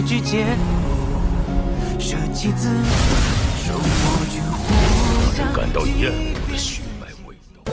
之间，舍弃自手握去忽然感到厌恶的血脉味道。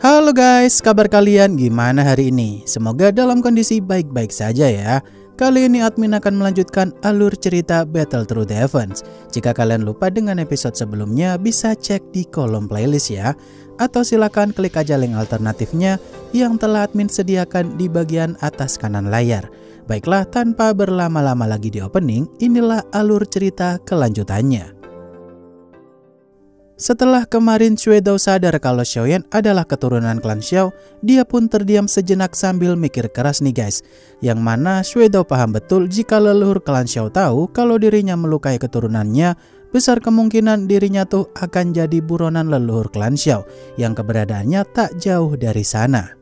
Halo guys, kabar kalian gimana hari ini? Semoga dalam kondisi baik-baik saja ya. Kali ini admin akan melanjutkan alur cerita Battle Through the Heavens. Jika kalian lupa dengan episode sebelumnya, bisa cek di kolom playlist ya. Atau silakan klik aja link alternatifnya yang telah admin sediakan di bagian atas kanan layar. Baiklah, tanpa berlama-lama lagi di opening, inilah alur cerita kelanjutannya. Setelah kemarin Xue Dao sadar kalau Xiaoyan adalah keturunan klan Xiao, dia pun terdiam sejenak sambil mikir keras nih guys. Yang mana Xue Dao paham betul jika leluhur klan Xiao tahu kalau dirinya melukai keturunannya, besar kemungkinan dirinya tuh akan jadi buronan leluhur klan Xiao yang keberadaannya tak jauh dari sana.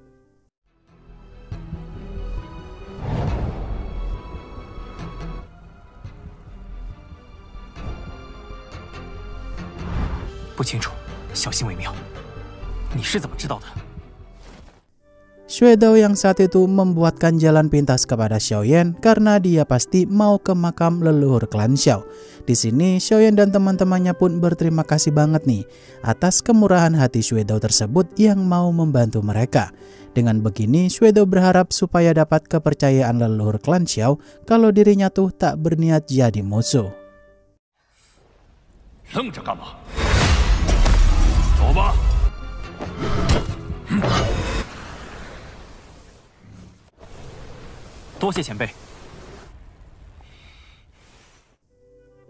Xue Dao yang saat itu membuatkan jalan pintas kepada Xiaoyan karena dia pasti mau ke makam leluhur klan Xiao. Di sini Xiaoyan dan teman-temannya pun berterima kasih banget nih atas kemurahan hati Xue Dao tersebut yang mau membantu mereka. Dengan begini Xue Dao berharap supaya dapat kepercayaan leluhur klan Xiao kalau dirinya tuh tak berniat jadi musuh. 愣着干嘛？走吧。多谢前辈。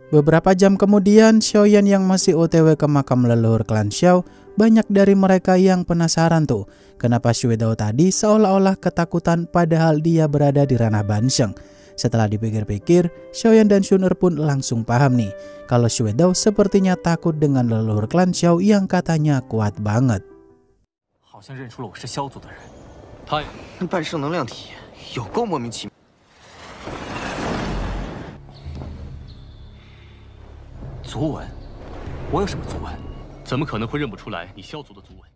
Beberapa jam kemudian, Xiaoyan yang masih OTW ke makam leluhur klan Xiao, banyak dari mereka yang penasaran tuh, kenapa Xue Dao tadi seolah-olah ketakutan padahal dia berada di ranah Bansheng. Setelah dipikir-pikir, Xiaoyan dan Xuner pun langsung paham nih, kalau Xue Dao sepertinya takut dengan leluhur klan Xiao yang katanya kuat banget. 好像认出了我是萧族的人，他半圣能量体有够莫名其妙。族纹？我有什么族纹？怎么可能会认不出来你萧族的族纹？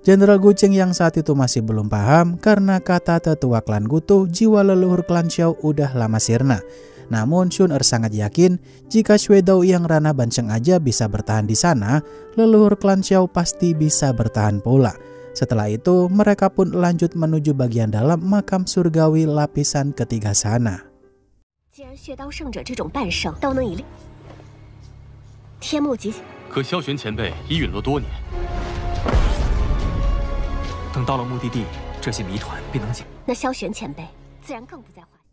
Jenderal Gucheng yang saat itu masih belum paham karena kata tetua klan Gutu, jiwa leluhur klan Xiao udah lama sirna. Namun Xuner sangat yakin jika Xue Dao yang ranah Bansheng aja bisa bertahan di sana, leluhur klan Xiao pasti bisa bertahan pula. Setelah itu mereka pun lanjut menuju bagian dalam makam surgawi lapisan ketiga sana. 既然血刀圣者这种半圣都能以力，天幕极，可萧玄前辈已陨落多年。 等到了目的地，这些谜团必能解。那萧玄前辈自然更不在话下。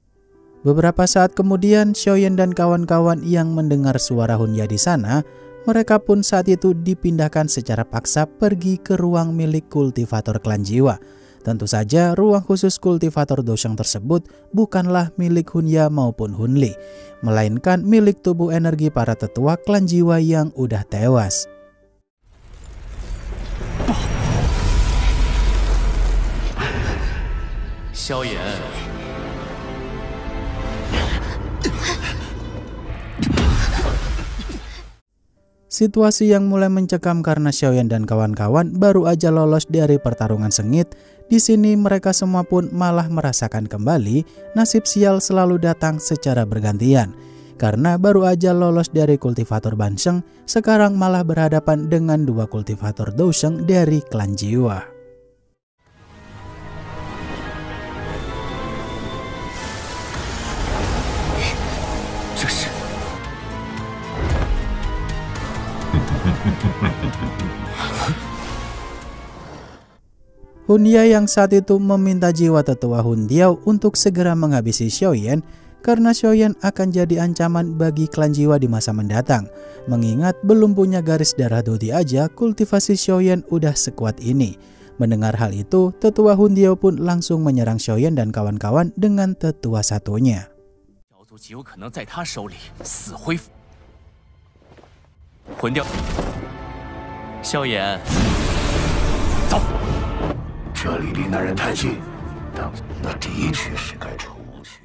Beberapa saat kemudian, Xiaoyan dan kawan-kawan yang mendengar suara Hunya di sana, mereka pun saat itu dipindahkan secara paksa pergi ke ruang milik kultivator klan jiwa. Tentu saja ruang khusus kultivator Dosheng tersebut bukanlah milik Hunya maupun Hunli, melainkan milik tubuh energi para tetua klan jiwa yang udah tewas. Xiaoyan， Situasi yang mulai mencekam karena Xiaoyan dan kawan-kawan baru aja lolos dari pertarungan sengit. Di sini mereka semua pun malah merasakan kembali nasib sial selalu datang secara bergantian. Karena baru aja lolos dari kultivator Bansheng, sekarang malah berhadapan dengan dua kultivator Dosheng dari klan jiwa. Hunya yang saat itu meminta jiwa tetua Hundiao untuk segera menghabisi Xiaoyan karena Xiaoyan akan jadi ancaman bagi klan jiwa di masa mendatang. Mengingat belum punya garis darah Dodi aja kultivasi Xiaoyan udah sekuat ini. Mendengar hal itu, tetua Hundiao pun langsung menyerang Xiaoyan dan kawan-kawan dengan tetua satunya. 极有可能在他手里死恢复。魂掉，萧炎，走。这里离那人太近，但那的确是该出去。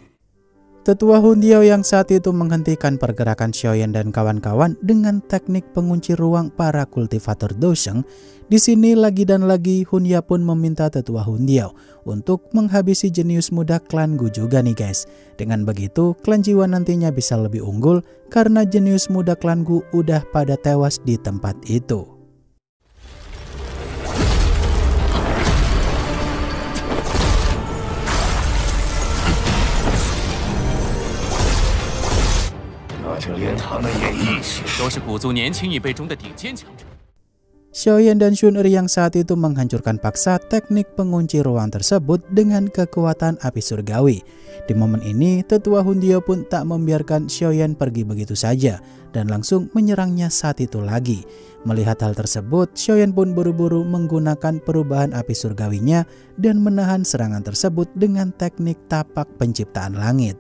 Tetua Hundiao yang saat itu menghentikan pergerakan Xiaoyan dan kawan-kawan dengan teknik pengunci ruang para kultivator Dosheng. Di sini lagi dan lagi Hunya pun meminta Tetua Hundiao untuk menghabisi jenius muda klan Gu juga nih guys. Dengan begitu klan Jiwa nantinya bisa lebih unggul karena jenius muda klan Gu udah pada tewas di tempat itu. Xiaoyan dan Xun Er yang saat itu menghancurkan paksa teknik pengunci ruang tersebut dengan kekuatan api surgawi. Di momen ini, Tetua Hundiao pun tak membiarkan Xiaoyan pergi begitu saja dan langsung menyerangnya saat itu lagi. Melihat hal tersebut, Xiaoyan pun buru-buru menggunakan perubahan api surgawinya dan menahan serangan tersebut dengan teknik tapak penciptaan langit.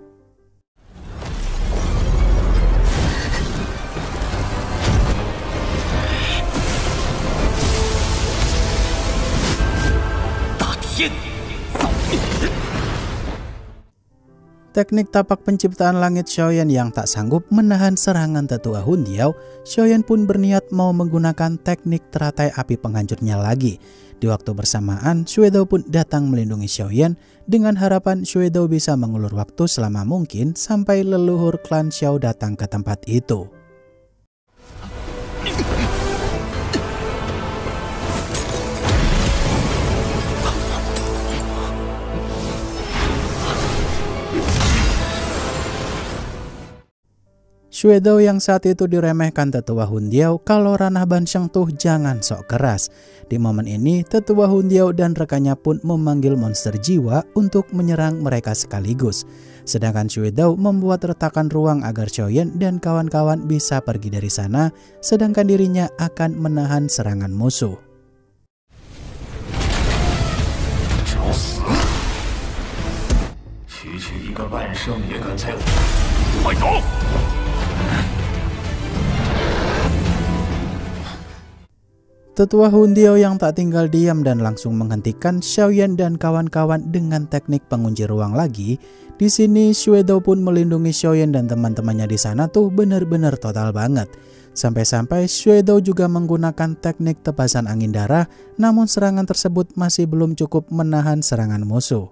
Teknik tapak penciptaan langit Xiaoyan yang tak sanggup menahan serangan Tetua Hundiao, Xiaoyan pun berniat mau menggunakan teknik teratai api penghancurnya lagi. Di waktu bersamaan, Xuedao pun datang melindungi Xiaoyan dengan harapan Xuedao bisa mengulur waktu selama mungkin sampai leluhur klan Xiao datang ke tempat itu. Xuedao yang saat itu diremehkan Tetua Hundiao kalau ranah Bansheng tuh jangan sok keras. Di momen ini Tetua Hundiao dan rekannya pun memanggil monster jiwa untuk menyerang mereka sekaligus. Sedangkan Xuedao membuat retakan ruang agar Xiaoyan dan kawan-kawan bisa pergi dari sana, sedangkan dirinya akan menahan serangan musuh. Tetua Hundiao yang tak tinggal diam dan langsung menghentikan Xiaoyan dan kawan-kawan dengan teknik pengunci ruang lagi. Di sini Xuedao pun melindungi Xiaoyan dan teman-temannya di sana tuh bener-bener total banget. Sampai-sampai Xuedao juga menggunakan teknik tebasan angin darah, namun serangan tersebut masih belum cukup menahan serangan musuh.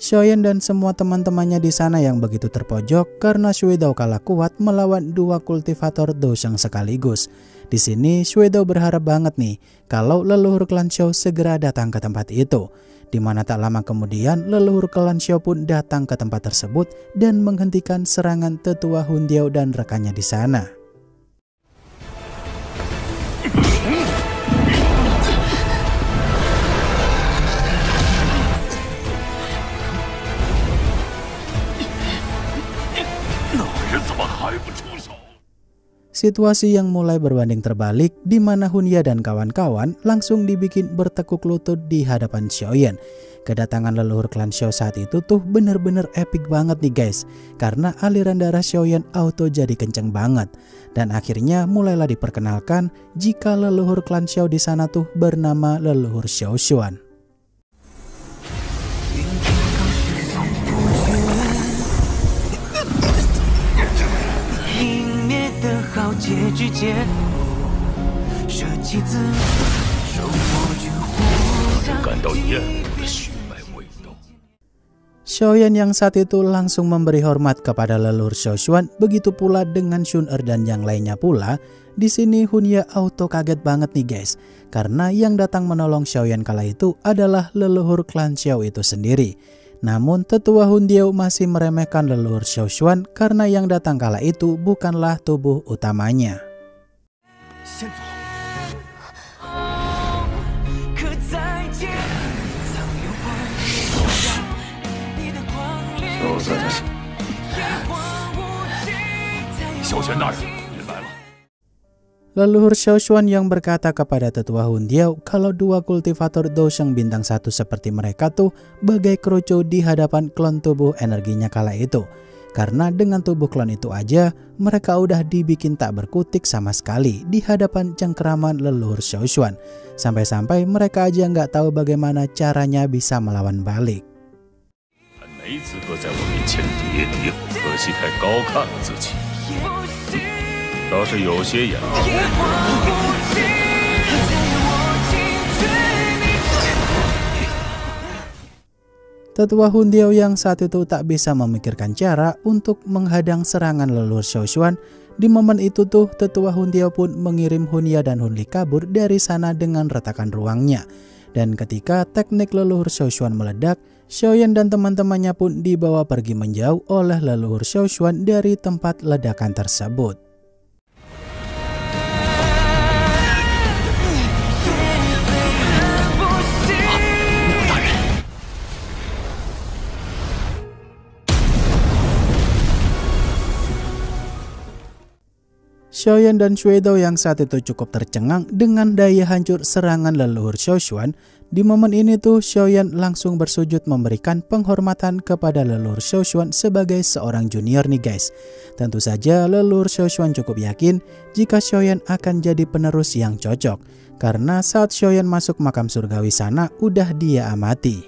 Xiaoyan dan semua teman-temannya di sana yang begitu terpojok karena Xuedao kalah kuat melawan dua kultivator Dosheng sekaligus. Di sini Xuedao berharap banget nih kalau leluhur klan Xiao segera datang ke tempat itu. Di mana tak lama kemudian leluhur klan Xiao pun datang ke tempat tersebut dan menghentikan serangan Tetua Hundiao dan rekannya di sana. Situasi yang mulai berbanding terbalik di mana Hunya dan kawan-kawan langsung dibikin bertekuk lutut di hadapan Xiaoyan. Kedatangan leluhur klan Xiao saat itu tuh bener-bener epic banget nih guys, karena aliran darah Xiaoyan auto jadi kenceng banget. Dan akhirnya mulailah diperkenalkan jika leluhur klan Xiao di sana tuh bernama leluhur Xiao Xuan. Xiaoyan yang saat itu langsung memberi hormat kepada leluhur Xiao Xuan, begitu pula dengan Xun Er dan yang lainnya pula. Di sini Hunya auto kaget banget nih guys, karena yang datang menolong Xiaoyan kala itu adalah leluhur klan Xiao itu sendiri. Namun Tetua Hundiao masih meremehkan leluhur Xiao Xuan karena yang datang kala itu bukanlah tubuh utamanya. Leluhur Xiao Xuan yang berkata kepada Tetua Hundiao kalau dua kultivator Dosheng bintang 1 seperti mereka tuh bagai kerucu di hadapan klon tubuh energinya kala itu. karena dengan tubuh klon itu aja mereka udah dibikin tak berkutik sama sekali di hadapan cengkeraman leluhur Xiaoshuan. Sampai-sampai mereka aja nggak tahu bagaimana caranya bisa melawan balik. Tetua Hundiao yang saat itu tak bisa memikirkan cara untuk menghadang serangan leluhur Xiaoshuan. Di momen itu tuh Tetua Hundiao pun mengirim Hunya dan Hunli kabur dari sana dengan retakan ruangnya. Dan ketika teknik leluhur Xiaoshuan meledak, Xiaoyan dan teman-temannya pun dibawa pergi menjauh oleh leluhur Xiaoshuan dari tempat ledakan tersebut. Xiaoyan dan Shuidao yang saat itu cukup tercengang dengan daya hancur serangan leluhur Xiaoshuan. Di momen ini tuh Xiaoyan langsung bersujud memberikan penghormatan kepada leluhur Xiaoshuan sebagai seorang junior nih guys. Tentu saja leluhur Xiaoshuan cukup yakin jika Xiaoyan akan jadi penerus yang cocok. Karena saat Xiaoyan masuk makam surgawi sana udah dia amati.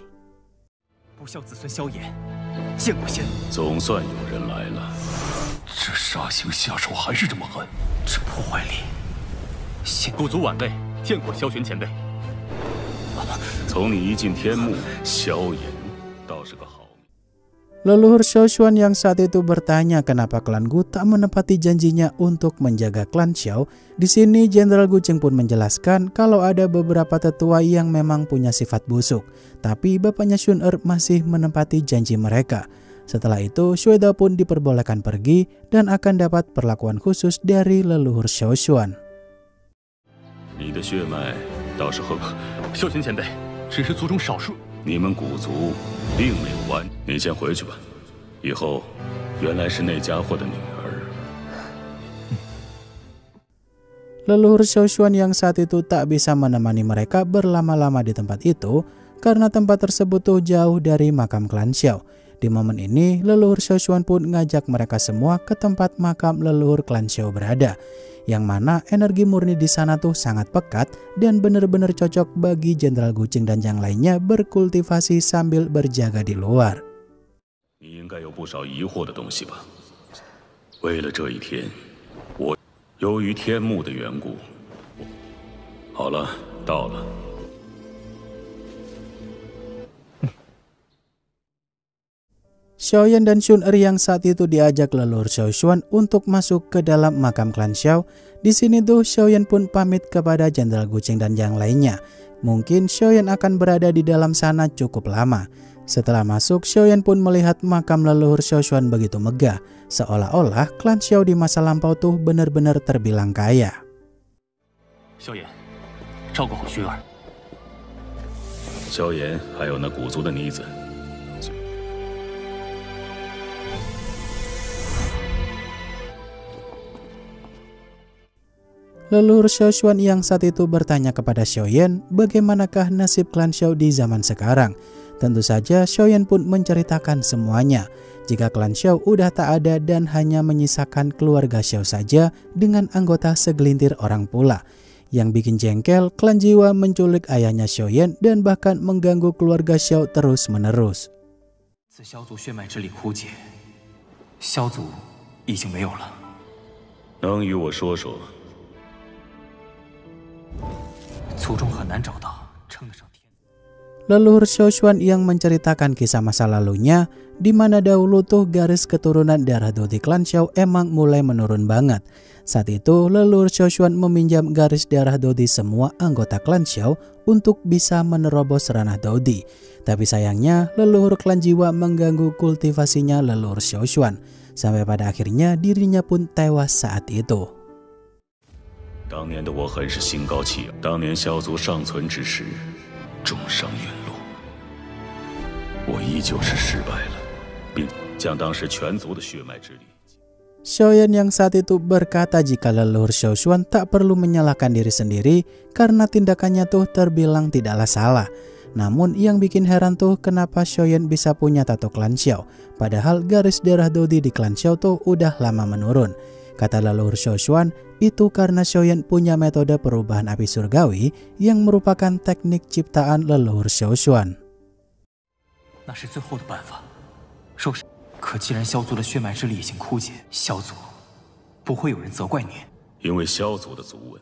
Leluhur Xiaoshuan yang saat itu bertanya kenapa klan Gu tak menepati janjinya untuk menjaga klan Xiao. Di sini Jenderal Gu Cheng pun menjelaskan kalau ada beberapa tetua yang memang punya sifat busuk, tapi bapaknya Xun Er masih menepati janji mereka. Setelah itu, Shuidao pun diperbolehkan pergi dan akan dapat perlakuan khusus dari leluhur Xiaoshuan. Leluhur Xiaoshuan yang saat itu tak bisa menemani mereka berlama-lama di tempat itu karena tempat tersebut tuh jauh dari makam klan Xiao. Di momen ini, leluhur Xiaoshuan pun ngajak mereka semua ke tempat makam leluhur klan Xiao berada, yang mana energi murni di sana tuh sangat pekat dan benar-benar cocok bagi Jenderal Gu Cheng dan yang lainnya berkultivasi sambil berjaga di luar. Xiaoyan dan Xun Er yang saat itu diajak leluhur Xiaoshuan untuk masuk ke dalam makam klan Xiao. Di sini tuh Xiaoyan pun pamit kepada Jenderal Gu Cheng dan yang lainnya. Mungkin Xiaoyan akan berada di dalam sana cukup lama. Setelah masuk, Xiaoyan pun melihat makam leluhur Xiaoshuan begitu megah, seolah-olah klan Xiao di masa lampau tuh benar-benar terbilang kaya. Xiaoyan, 照顾好薰儿。萧炎还有那古族的女子。 Leluhur Xiaoshuan yang saat itu bertanya kepada Xiaoyan bagaimanakah nasib klan Xiao di zaman sekarang. Tentu saja Xiaoyan pun menceritakan semuanya. Jika klan Xiao udah tak ada dan hanya menyisakan keluarga Xiao saja dengan anggota segelintir orang pula. Yang bikin jengkel, klan Jiwa menculik ayahnya Xiaoyan dan bahkan mengganggu keluarga Xiao terus-menerus. 自萧族血脉之力枯竭，萧族已经没有了。能与我说说？ 族中很难找到称得上天。 Leluhur Xiaoshuan yang menceritakan kisah masa lalunya, di mana dahulu tuh garis keturunan darah Dodi klan Xiao emang mulai menurun banget. Saat itu leluhur Xiaoshuan meminjam garis darah Dodi semua anggota klan Xiao untuk bisa menerobos ranah Dodi. Tapi sayangnya leluhur klan Jiwa mengganggu kultivasinya leluhur Xiaoshuan. Sampai pada akhirnya dirinya pun tewas saat itu. 当年的我很是心高气傲，当年萧族尚存之时，重伤陨落，我依旧是失败了，并将当时全族的血脉之力。Xiaoyan yang saat itu berkata jika leluhur Xiaoshuan tak perlu menyalahkan diri sendiri karena tindakannya tuh terbilang tidaklah salah. Namun yang bikin heran tuh kenapa Xiaoyan bisa punya tato klan Xiao, padahal garis darah Dodi di klan Xiao tuh udah lama menurun. Kata leluhur Xiaoshuan, itu karena Xiaoyan punya metode perubahan api surgawi yang merupakan teknik ciptaan leluhur Xiaoshuan. 那是最后的办法，受伤。可既然萧族的血脉之力已经枯竭，萧族不会有人责怪你，因为萧族的族纹。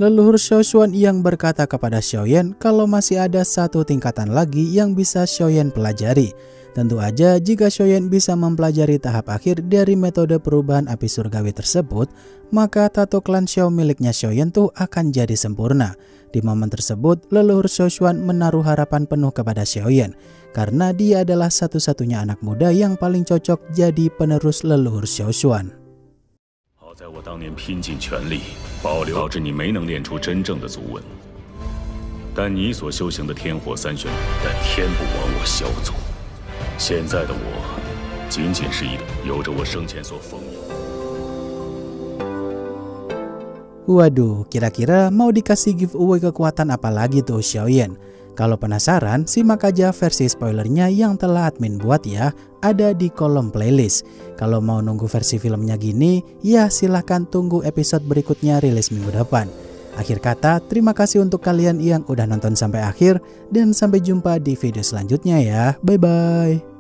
Leluhur Xiaoshuan yang berkata kepada Xiaoyan kalau masih ada satu tingkatan lagi yang bisa Xiaoyan pelajari. Tentu aja jika Xiaoyan bisa mempelajari tahap akhir dari metode perubahan api surgawi tersebut, maka tato klan Xiao miliknya Xiaoyan tuh akan jadi sempurna. Di momen tersebut, leluhur Xiaoshuan menaruh harapan penuh kepada Xiaoyan karena dia adalah satu-satunya anak muda yang paling cocok jadi penerus leluhur Xiaoshuan. 好在我当年拼尽全力保留，导致你没能练出真正的族纹。但你所修行的天火三玄，但天不亡我萧族。现在的我，仅仅是有着我生前所丰有。 Waduh, kira-kira mau dikasih giveaway kekuatan apa lagi tuh Xiaoyan? Kalau penasaran, simak aja versi spoilernya yang telah admin buat ya, ada di kolom playlist. Kalau mau nunggu versi filmnya gini, ya silahkan tunggu episode berikutnya rilis minggu depan. Akhir kata, terima kasih untuk kalian yang udah nonton sampai akhir, dan sampai jumpa di video selanjutnya ya. Bye-bye.